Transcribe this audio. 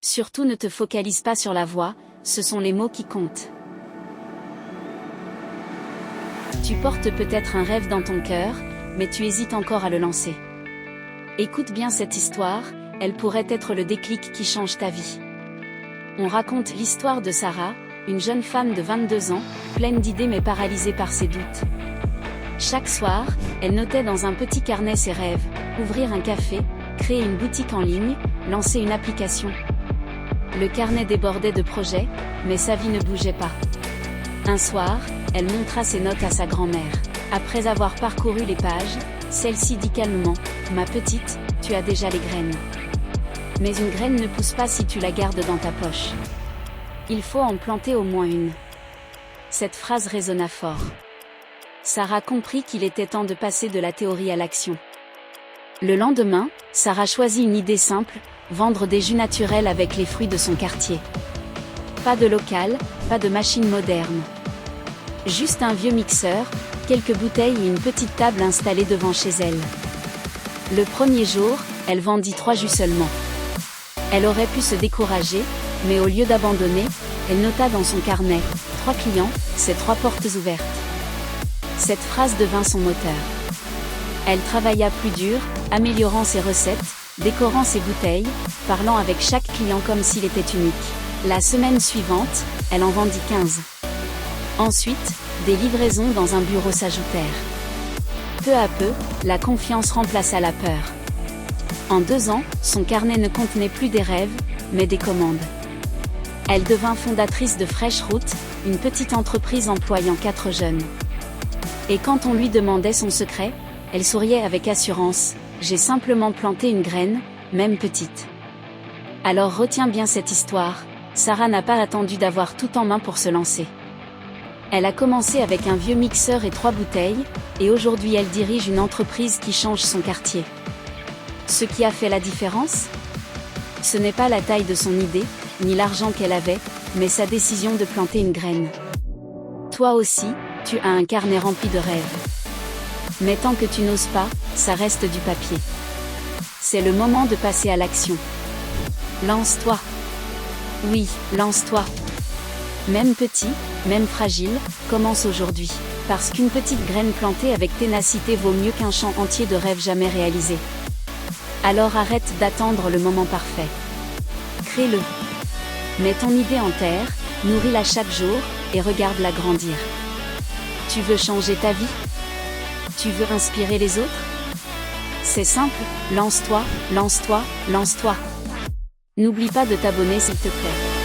Surtout ne te focalise pas sur la voix, ce sont les mots qui comptent. Tu portes peut-être un rêve dans ton cœur, mais tu hésites encore à le lancer. Écoute bien cette histoire, elle pourrait être le déclic qui change ta vie. On raconte l'histoire de Sarah, une jeune femme de 22 ans, pleine d'idées mais paralysée par ses doutes. Chaque soir, elle notait dans un petit carnet ses rêves, ouvrir un café, créer une boutique en ligne, lancer une application. Le carnet débordait de projets, mais sa vie ne bougeait pas. Un soir, elle montra ses notes à sa grand-mère. Après avoir parcouru les pages, celle-ci dit calmement, « Ma petite, tu as déjà les graines. Mais une graine ne pousse pas si tu la gardes dans ta poche. Il faut en planter au moins une. » Cette phrase résonna fort. Sarah comprit qu'il était temps de passer de la théorie à l'action. Le lendemain, Sarah choisit une idée simple, vendre des jus naturels avec les fruits de son quartier. Pas de local, pas de machine moderne. Juste un vieux mixeur, quelques bouteilles et une petite table installée devant chez elle. Le premier jour, elle vendit 3 jus seulement. Elle aurait pu se décourager, mais au lieu d'abandonner, elle nota dans son carnet, 3 clients, c'est 3 portes ouvertes. Cette phrase devint son moteur. Elle travailla plus dur, améliorant ses recettes, décorant ses bouteilles, parlant avec chaque client comme s'il était unique. La semaine suivante, elle en vendit 15. Ensuite, des livraisons dans un bureau s'ajoutèrent. Peu à peu, la confiance remplaça la peur. En 2 ans, son carnet ne contenait plus des rêves, mais des commandes. Elle devint fondatrice de Fresh Route, une petite entreprise employant 4 jeunes. Et quand on lui demandait son secret, elle souriait avec assurance, « J'ai simplement planté une graine, même petite. » Alors retiens bien cette histoire, Sarah n'a pas attendu d'avoir tout en main pour se lancer. Elle a commencé avec un vieux mixeur et 3 bouteilles, et aujourd'hui elle dirige une entreprise qui change son quartier. Ce qui a fait la différence? Ce n'est pas la taille de son idée, ni l'argent qu'elle avait, mais sa décision de planter une graine. Toi aussi, tu as un carnet rempli de rêves. Mais tant que tu n'oses pas, ça reste du papier. C'est le moment de passer à l'action. Lance-toi. Oui, lance-toi. Même petit, même fragile, commence aujourd'hui. Parce qu'une petite graine plantée avec ténacité vaut mieux qu'un champ entier de rêves jamais réalisés. Alors arrête d'attendre le moment parfait. Crée-le. Mets ton idée en terre, nourris-la chaque jour, et regarde-la grandir. Tu veux changer ta vie? Tu veux inspirer les autres? C'est simple, lance-toi, lance-toi, lance-toi. N'oublie pas de t'abonner s'il te plaît.